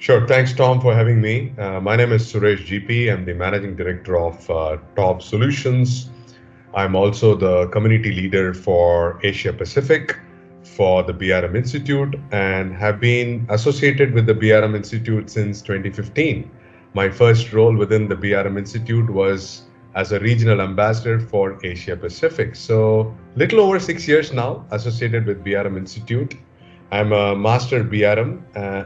Sure. Thanks, Tom, for having me. My name is Suresh GP. I'm the Managing Director of TaUB Solutions. I'm also the community leader for Asia Pacific for the BRM Institute and have been associated with the BRM Institute since 2015. My first role within the BRM Institute was as a regional ambassador for Asia Pacific. So, little over 6 years now associated with BRM Institute. I'm a master BRM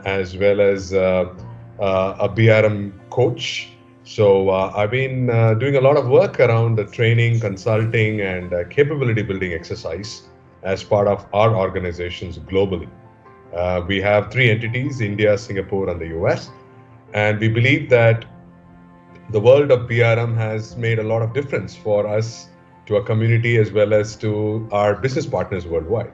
as well as a BRM coach. So I've been doing a lot of work around the training, consulting, and capability building exercise as part of our organizations globally. We have three entities: India, Singapore, and the US. And we believe that the world of BRM has made a lot of difference for us, to our community, as well as to our business partners worldwide.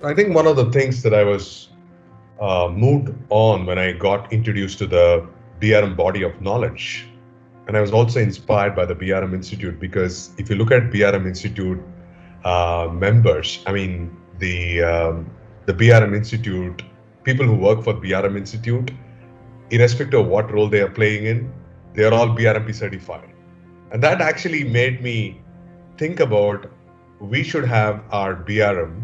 I think one of the things that I was moved on when I got introduced to the BRM body of knowledge, and I was also inspired by the BRM Institute, because if you look at BRM Institute members, I mean the BRM Institute, people who work for BRM Institute, irrespective of what role they are playing in, they are all BRMP certified, and that actually made me think about we should have our BRM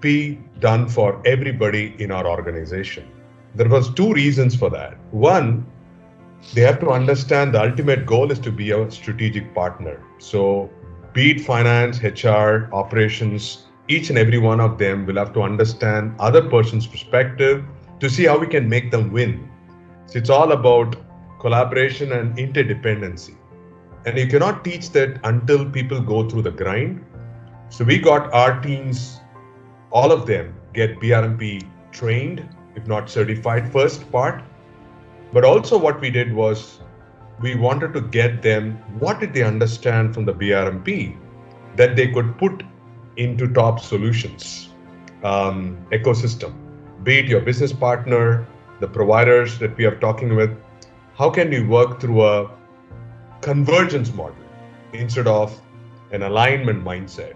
be done for everybody in our organization. There was two reasons for that. One, they have to understand the ultimate goal is to be a strategic partner. So be it finance, HR, operations, each and every one of them will have to understand other person's perspective to see how we can make them win. So it's all about collaboration and interdependency. And you cannot teach that until people go through the grind. So we got our teams, all of them get BRMP trained, if not certified, first part. But also what we did was we wanted to get them, what did they understand from the BRMP that they could put into TaUB Solutions ecosystem, be it your business partner, the providers that we are talking with. How can we work through a convergence model instead of an alignment mindset?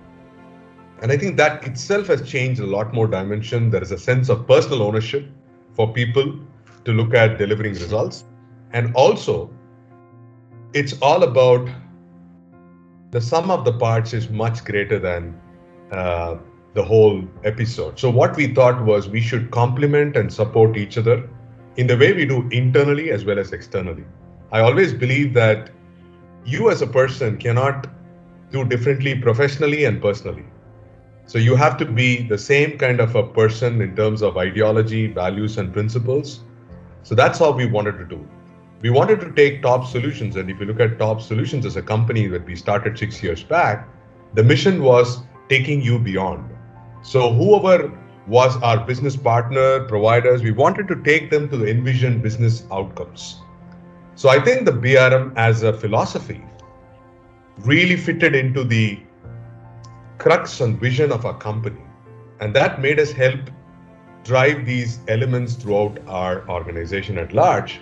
And I think that itself has changed a lot more dimension. There is a sense of personal ownership for people to look at delivering results. And also, it's all about the sum of the parts is much greater than the whole episode. So what we thought was we should complement and support each other in the way we do internally as well as externally. I always believe that you as a person cannot do differently professionally and personally. So you have to be the same kind of a person in terms of ideology, values, and principles. So that's how we wanted to do. We wanted to take TaUB Solutions, and if you look at TaUB Solutions as a company that we started 6 years back, the mission was taking you beyond. So whoever was our business partner, providers, we wanted to take them to the envisioned business outcomes. So I think the BRM as a philosophy really fitted into the crux and vision of our company. And that made us help drive these elements throughout our organization at large.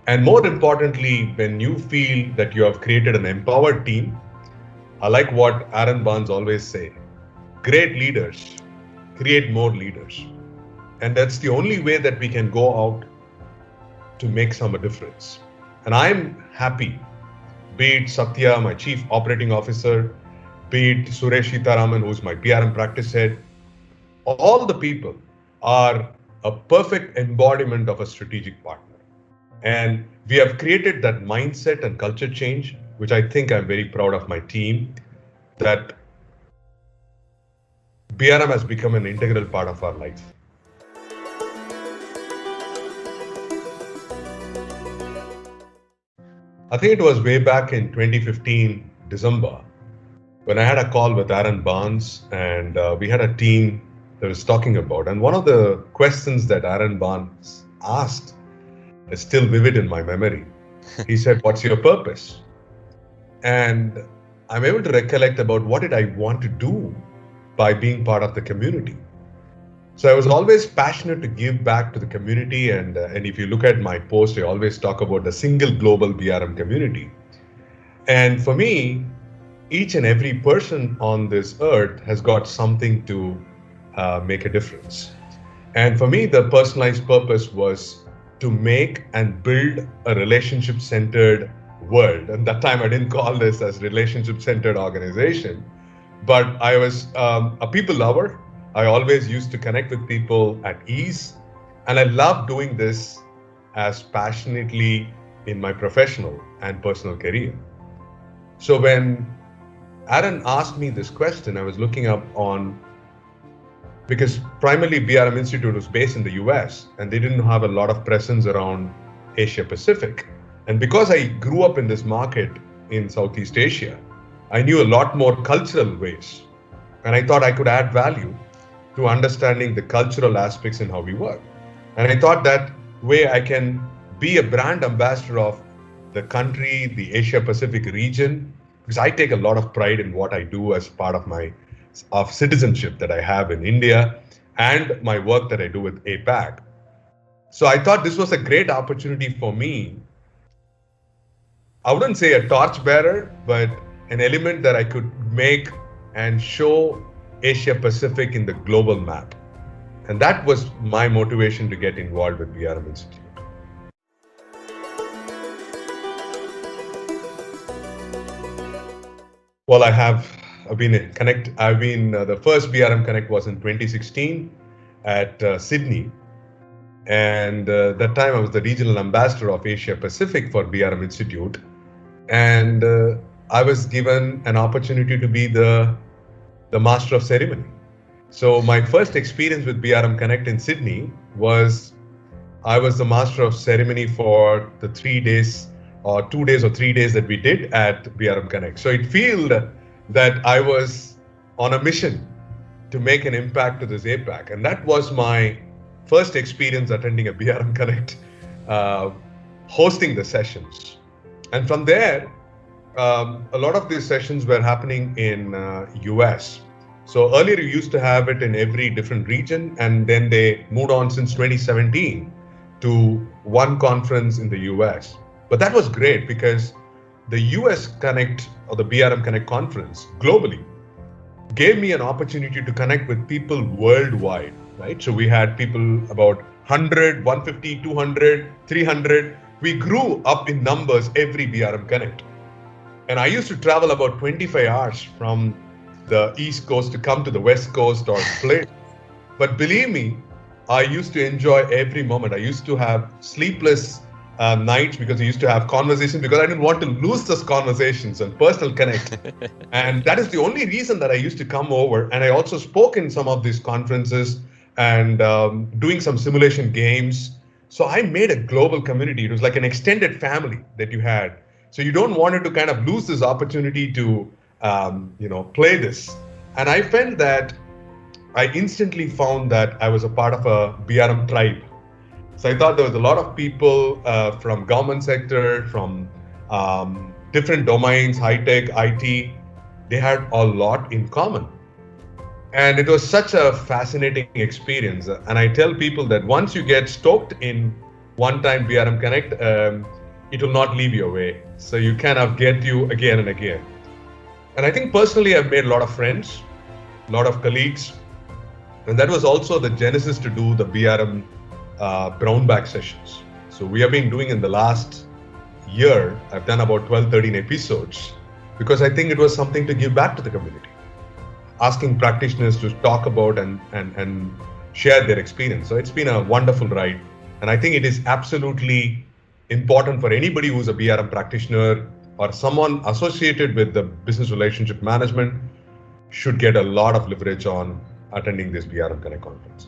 And more importantly, when you feel that you have created an empowered team, I like what Aaron Barnes always say, great leaders create more leaders. And that's the only way that we can go out to make some difference. And I'm happy, be it Satya, my Chief Operating Officer, be it Suresh Sitaraman, who's my BRM practice head, all the people are a perfect embodiment of a strategic partner. And we have created that mindset and culture change, which I think I'm very proud of my team, that BRM has become an integral part of our life. I think it was way back in 2015, December, when I had a call with Aaron Barnes, and we had a team that was talking about. And one of the questions that Aaron Barnes asked is still vivid in my memory. He said, "What's your purpose?" And I'm able to recollect about what did I want to do by being part of the community. So I was always passionate to give back to the community. And if you look at my post, I always talk about the single global BRM community. And for me, each and every person on this earth has got something to make a difference. And for me, the personalized purpose was to make and build a relationship-centered world. And that time I didn't call this as relationship-centered organization, but I was a people lover. I always used to connect with people at ease. And I love doing this as passionately in my professional and personal career. So when Aaron asked me this question, I was looking up on, because primarily BRM Institute was based in the US and they didn't have a lot of presence around Asia Pacific. And because I grew up in this market in Southeast Asia, I knew a lot more cultural ways. And I thought I could add value to understanding the cultural aspects in how we work. And I thought that way I can be a brand ambassador of the country, the Asia Pacific region, because I take a lot of pride in what I do as part of my citizenship that I have in India and my work that I do with APAC. So I thought this was a great opportunity for me. I wouldn't say a torchbearer, but an element that I could make and show Asia Pacific in the global map. And that was my motivation to get involved with BRM Institute. Well, I've been the first BRM Connect was in 2016 at Sydney. And that time I was the regional ambassador of Asia Pacific for BRM Institute. And I was given an opportunity to be the master of ceremony. So my first experience with BRM Connect in Sydney was I was the master of ceremony for the 3 days or 2 days or 3 days that we did at BRM Connect. So it felt that I was on a mission to make an impact to this APAC. And that was my first experience attending a BRM Connect, hosting the sessions. And from there, a lot of these sessions were happening in US. So earlier you used to have it in every different region, and then they moved on since 2017 to one conference in the US. But that was great because the US Connect or the BRM Connect conference globally gave me an opportunity to connect with people worldwide, right? So we had people about 100, 150, 200, 300. We grew up in numbers every BRM Connect. And I used to travel about 25 hours from the East Coast to come to the West Coast or play. But believe me, I used to enjoy every moment. I used to have sleepless nights because I used to have conversations because I didn't want to lose those conversations and personal connect. And that is the only reason that I used to come over. And I also spoke in some of these conferences and doing some simulation games. So I made a global community. It was like an extended family that you had. So you don't want to kind of lose this opportunity to play this. And I felt that I instantly found that I was a part of a BRM tribe. So I thought there was a lot of people from government sector, from different domains, high tech, IT. They had a lot in common. And it was such a fascinating experience. And I tell people that once you get stoked in one time BRM Connect, it will not leave you away. So you kind of get you again and again. And I think personally, I've made a lot of friends, a lot of colleagues. And that was also the genesis to do the BRM brown bag sessions. So we have been doing in the last year, I've done about 12, 13 episodes because I think it was something to give back to the community. Asking practitioners to talk about and share their experience. So it's been a wonderful ride. And I think it is absolutely important for anybody who's a BRM practitioner or someone associated with the business relationship management should get a lot of leverage on attending this BRM Connect conference.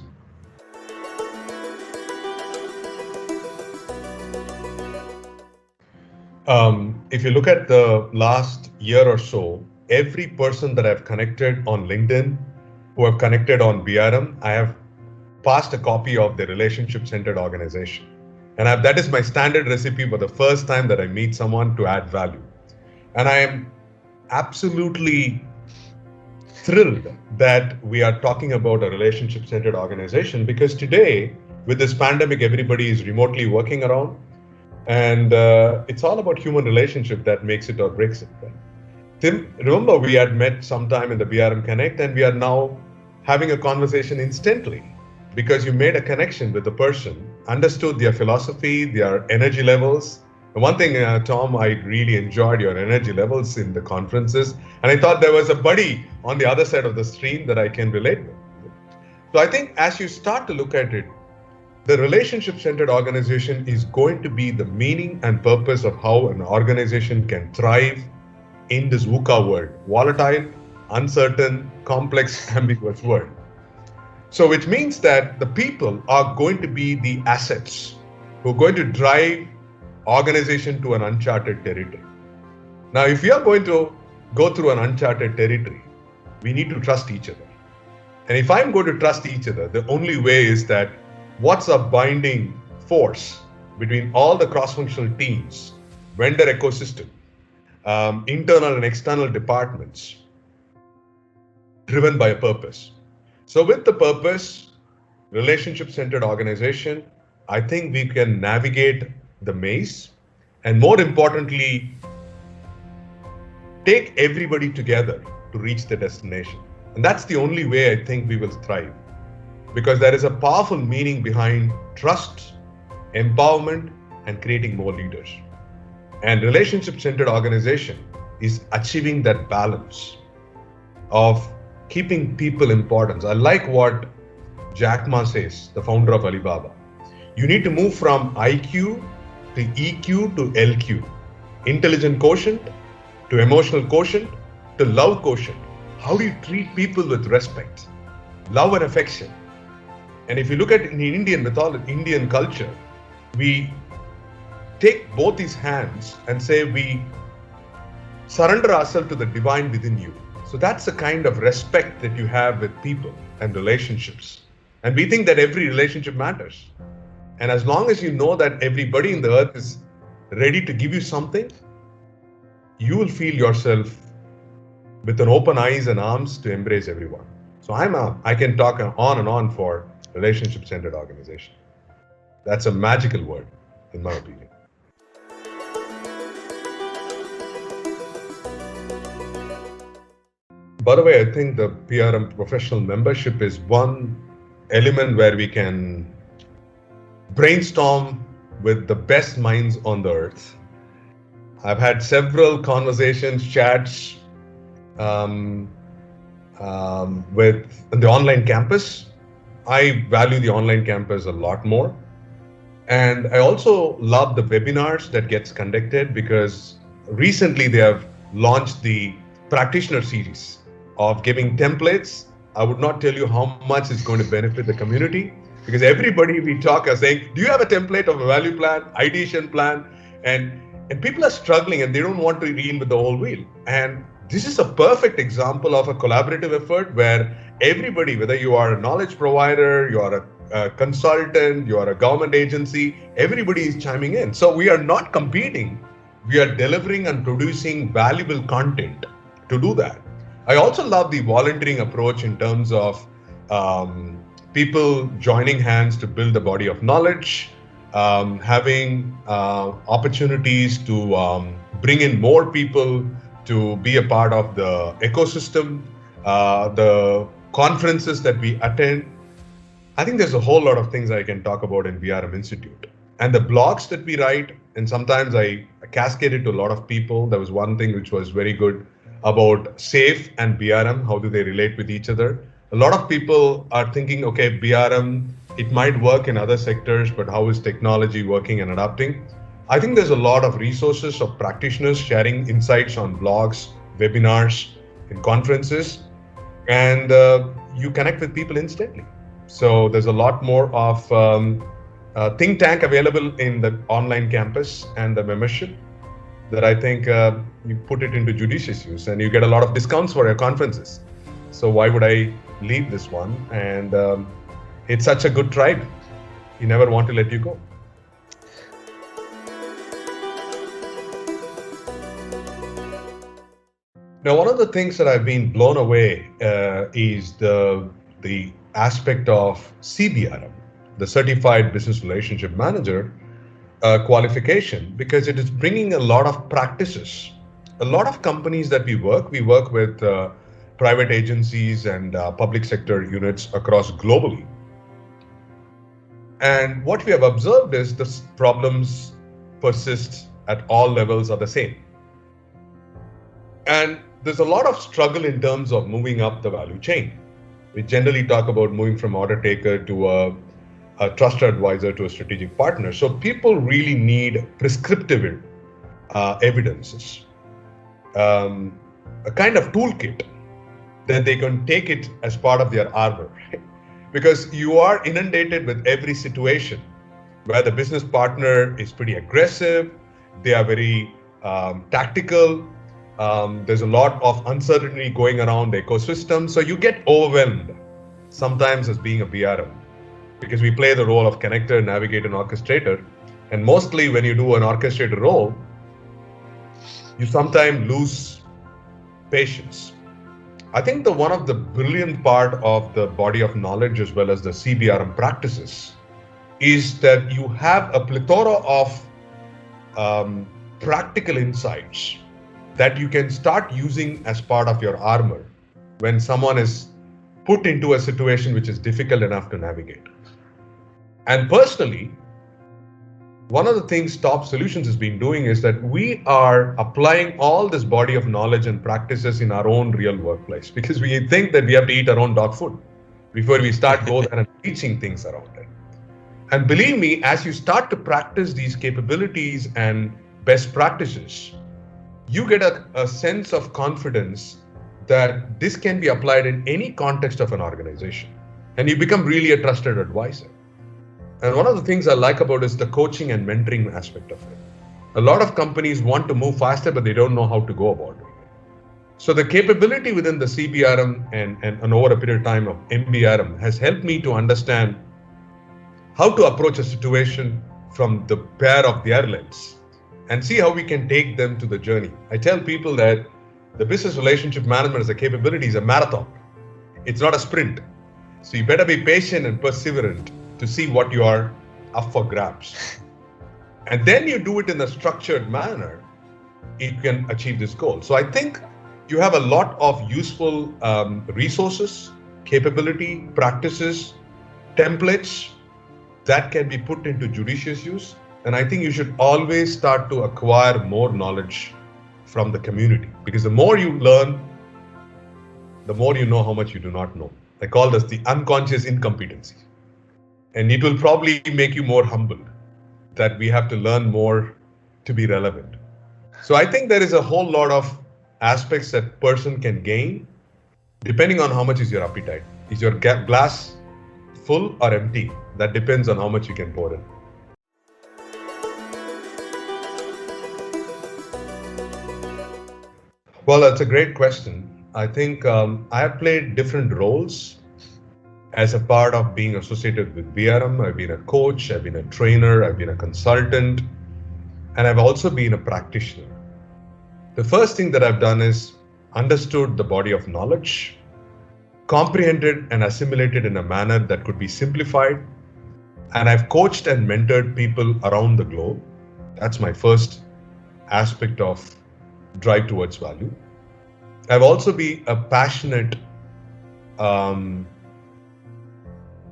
If you look at the last year or so, every person that I've connected on LinkedIn, who have connected on BRM, I have passed a copy of the relationship-centered organization. And that is my standard recipe for the first time that I meet someone to add value. And I am absolutely thrilled that we are talking about a relationship-centered organization because today, with this pandemic, everybody is remotely working around. And it's all about human relationship that makes it or breaks it. Right? Tim, remember we had met sometime in the BRM Connect, and we are now having a conversation instantly because you made a connection with the person, understood their philosophy, their energy levels. And one thing, Tom, I really enjoyed your energy levels in the conferences, and I thought there was a buddy on the other side of the stream that I can relate with. So I think as you start to look at it, the relationship-centered organization is going to be the meaning and purpose of how an organization can thrive in this VUCA world, volatile, uncertain, complex, ambiguous world. So which means that the people are going to be the assets who are going to drive organization to an uncharted territory. Now, if we are going to go through an uncharted territory, we need to trust each other. And if I'm going to trust each other, the only way is that what's a binding force between all the cross-functional teams, vendor ecosystem, internal and external departments, driven by a purpose. So with the purpose, relationship-centered organization, I think we can navigate the maze and more importantly, take everybody together to reach the destination. And that's the only way I think we will thrive, because there is a powerful meaning behind trust, empowerment, and creating more leaders. And relationship-centered organization is achieving that balance of keeping people important. I like what Jack Ma says, the founder of Alibaba. You need to move from IQ to EQ to LQ, intelligent quotient to emotional quotient to love quotient. How do you treat people with respect, love and affection? And if you look at in Indian mythology, Indian culture, we take both these hands and say we surrender ourselves to the divine within you. So that's the kind of respect that you have with people and relationships. And we think that every relationship matters. And as long as you know that everybody in the earth is ready to give you something, you will feel yourself with an open eyes and arms to embrace everyone. So I can talk on and on for relationship-centered organization. That's a magical word, in my opinion. By the way, I think the BRM professional membership is one element where we can brainstorm with the best minds on the earth. I've had several conversations, chats with the online campus. I value the online campus a lot more. And I also love the webinars that gets conducted because recently they have launched the Practitioner series of giving templates. I would not tell you how much it's going to benefit the community because everybody we talk are saying, do you have a template of a value plan, ideation plan? And people are struggling and they don't want to reinvent the whole wheel. And this is a perfect example of a collaborative effort where everybody, whether you are a knowledge provider, you are a consultant, you are a government agency, everybody is chiming in. So we are not competing. We are delivering and producing valuable content to do that. I also love the volunteering approach in terms of people joining hands to build a body of knowledge, having opportunities to bring in more people to be a part of the ecosystem, the conferences that we attend. I think there's a whole lot of things I can talk about in BRM Institute. And the blogs that we write, and sometimes I cascade it to a lot of people. There was one thing which was very good about SAFE and BRM, how do they relate with each other? A lot of people are thinking, okay, BRM, it might work in other sectors, but how is technology working and adapting? I think there's a lot of resources of practitioners sharing insights on blogs, webinars, and conferences, and you connect with people instantly. So there's a lot more of think tank available in the online campus and the membership that I think you put it into judicious use and you get a lot of discounts for your conferences. So why would I leave this one? And it's such a good tribe. You never want to let you go. Now, one of the things that I've been blown away is the aspect of CBRM, the Certified Business Relationship Manager qualification, because it is bringing a lot of practices a lot of companies that we work with private agencies and public sector units across globally. And what we have observed is the problems persist at all levels are the same. And there's a lot of struggle in terms of moving up the value chain. We generally talk about moving from order taker to a trusted advisor to a strategic partner. So people really need prescriptive evidences, a kind of toolkit that they can take it as part of their armor. Right? Because you are inundated with every situation where the business partner is pretty aggressive, they are very tactical, there's a lot of uncertainty going around the ecosystem, so you get overwhelmed sometimes as being a BRM, because we play the role of connector, navigator, and orchestrator, and mostly when you do an orchestrator role, you sometimes lose patience. I think one of the brilliant part of the body of knowledge as well as the CBRM practices is that you have a plethora of practical insights that you can start using as part of your armor when someone is put into a situation which is difficult enough to navigate. And personally, one of the things TaUB Solutions has been doing is that we are applying all this body of knowledge and practices in our own real workplace, because we think that we have to eat our own dog food before we start going and teaching things around it. And believe me, as you start to practice these capabilities and best practices, you get a sense of confidence that this can be applied in any context of an organization. And you become really a trusted advisor. And one of the things I like about is the coaching and mentoring aspect of it. A lot of companies want to move faster, but they don't know how to go about it. So the capability within the CBRM and over a period of time of MBRM has helped me to understand how to approach a situation from the pair of their lens and see how we can take them to the journey. I tell people that the business relationship management as a capability is a marathon. It's not a sprint. So you better be patient and perseverant to see what you are up for grabs. And then you do it in a structured manner, you can achieve this goal. So I think you have a lot of useful resources, capability, practices, templates that can be put into judicious use. And I think you should always start to acquire more knowledge from the community, because the more you learn, the more you know how much you do not know. I call this the unconscious incompetency. And it will probably make you more humble that we have to learn more to be relevant. So I think there is a whole lot of aspects that person can gain depending on how much is your appetite. Is your glass full or empty? That depends on how much you can pour in. Well, that's a great question. I think I have played different roles as a part of being associated with BRM. I've been a coach, I've been a trainer, I've been a consultant, and I've also been a practitioner. The first thing that I've done is understood the body of knowledge, comprehended and assimilated in a manner that could be simplified, and I've coached and mentored people around the globe. That's my first aspect of drive towards value. I've also been a passionate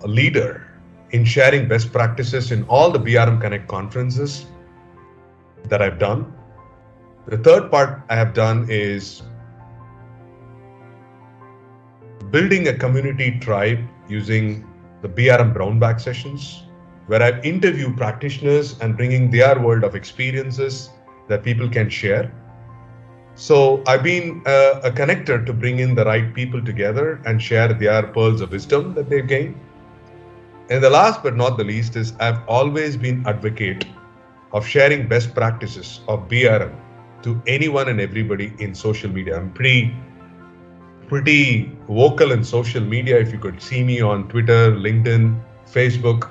a leader in sharing best practices in all the BRM Connect conferences that I've done. The third part I have done is building a community tribe using the BRM Brown Bag sessions, where I've interviewed practitioners and bringing their world of experiences that people can share. So I've been a connector to bring in the right people together and share their pearls of wisdom that they've gained. And the last but not the least is I've always been advocate of sharing best practices of BRM to anyone and everybody in social media. I'm pretty vocal in social media. If you could see me on Twitter, LinkedIn, Facebook,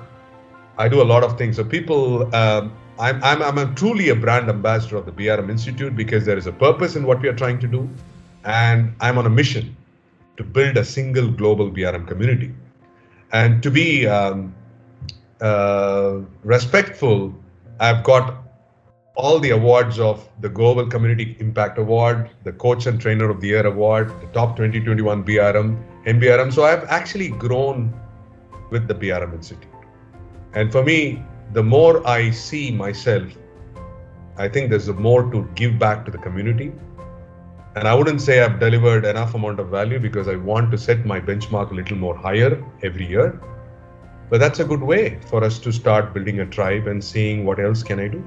I do a lot of things. So people, I'm truly a brand ambassador of the BRM Institute because there is a purpose in what we are trying to do. And I'm on a mission to build a single global BRM community. And to be respectful, I've got all the awards of the Global Community Impact Award, the Coach and Trainer of the Year Award, the Top 2021 BRM, MBRM. So I've actually grown with the BRM Institute. And for me, the more I see myself, I think there's more to give back to the community. And I wouldn't say I've delivered enough amount of value because I want to set my benchmark a little more higher every year. But that's a good way for us to start building a tribe and seeing what else can I do.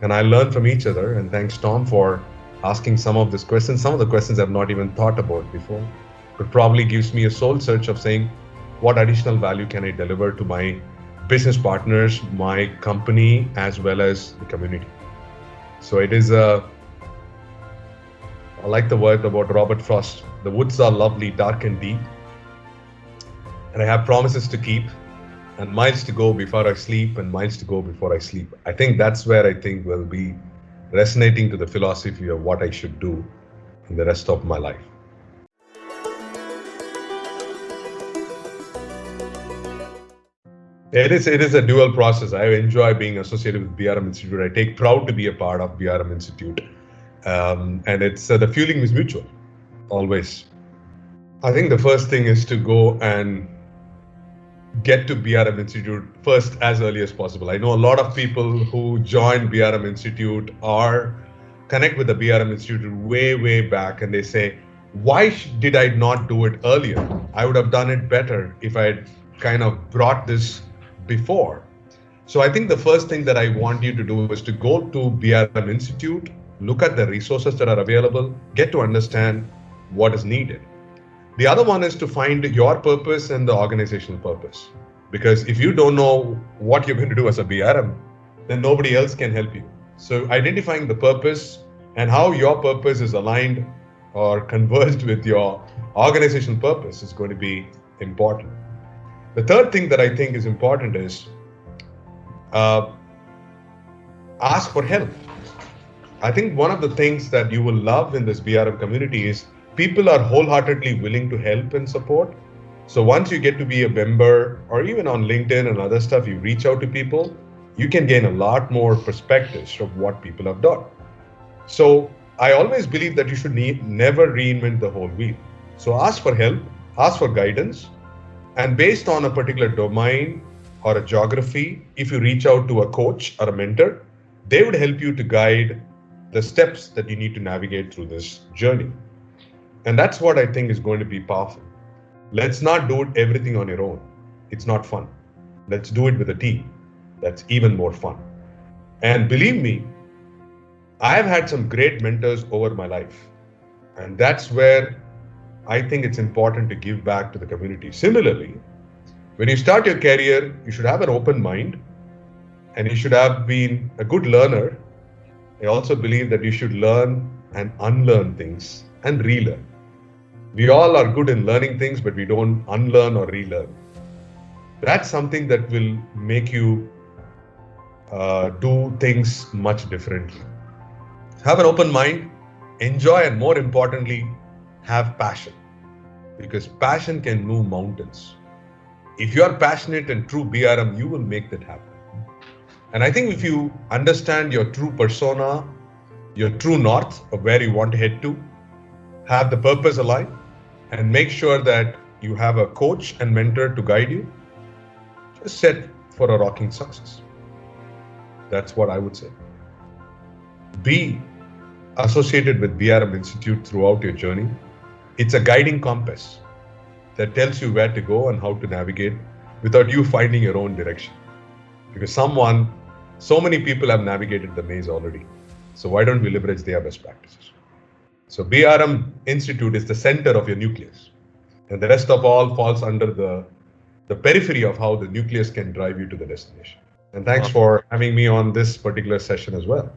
And I learn from each other. And thanks, Tom, for asking some of these questions. Some of the questions I've not even thought about before. But probably gives me a soul search of saying, what additional value can I deliver to my business partners, my company, as well as the community? So it is I like the word about Robert Frost. The woods are lovely, dark and deep. And I have promises to keep and miles to go before I sleep and miles to go before I sleep. I think that's where I think will be resonating to the philosophy of what I should do in the rest of my life. It is a dual process. I enjoy being associated with BRM Institute. I take proud to be a part of BRM Institute. And it's the fueling is mutual, always. I think the first thing is to go and get to BRM Institute first as early as possible. I know a lot of people who join BRM Institute or connect with the BRM Institute way back, and they say, why did I not do it earlier? I would have done it better if I had kind of brought this before. So I think the first thing that I want you to do is to go to BRM Institute, look at the resources that are available, get to understand what is needed. The other one is to find your purpose and the organizational purpose. Because if you don't know what you're going to do as a BRM, then nobody else can help you. So identifying the purpose and how your purpose is aligned or converged with your organizational purpose is going to be important. The third thing that I think is important is ask for help. I think one of the things that you will love in this BRM community is people are wholeheartedly willing to help and support. So once you get to be a member, or even on LinkedIn and other stuff, you reach out to people, you can gain a lot more perspectives of what people have done. So I always believe that you should never reinvent the whole wheel. So ask for help, ask for guidance, and based on a particular domain or a geography, if you reach out to a coach or a mentor, they would help you to guide the steps that you need to navigate through this journey. And that's what I think is going to be powerful. Let's not do everything on your own. It's not fun. Let's do it with a team. That's even more fun. And believe me, I have had some great mentors over my life. And that's where I think it's important to give back to the community. Similarly, when you start your career, you should have an open mind and you should have been a good learner. I also believe that you should learn and unlearn things and relearn. We all are good in learning things, but we don't unlearn or relearn. That's something that will make you do things much differently. Have an open mind, enjoy, and more importantly, have passion. Because passion can move mountains. If you are passionate and true BRM, you will make that happen. And I think if you understand your true persona, your true north of where you want to head to, have the purpose aligned, and make sure that you have a coach and mentor to guide you, just set for a rocking success. That's what I would say. Be associated with BRM Institute throughout your journey. It's a guiding compass that tells you where to go and how to navigate without you finding your own direction. Because so many people have navigated the maze already. So why don't we leverage their best practices? So BRM Institute is the center of your nucleus. And the rest of all falls under the periphery of how the nucleus can drive you to the destination. And thanks for having me on this particular session as well.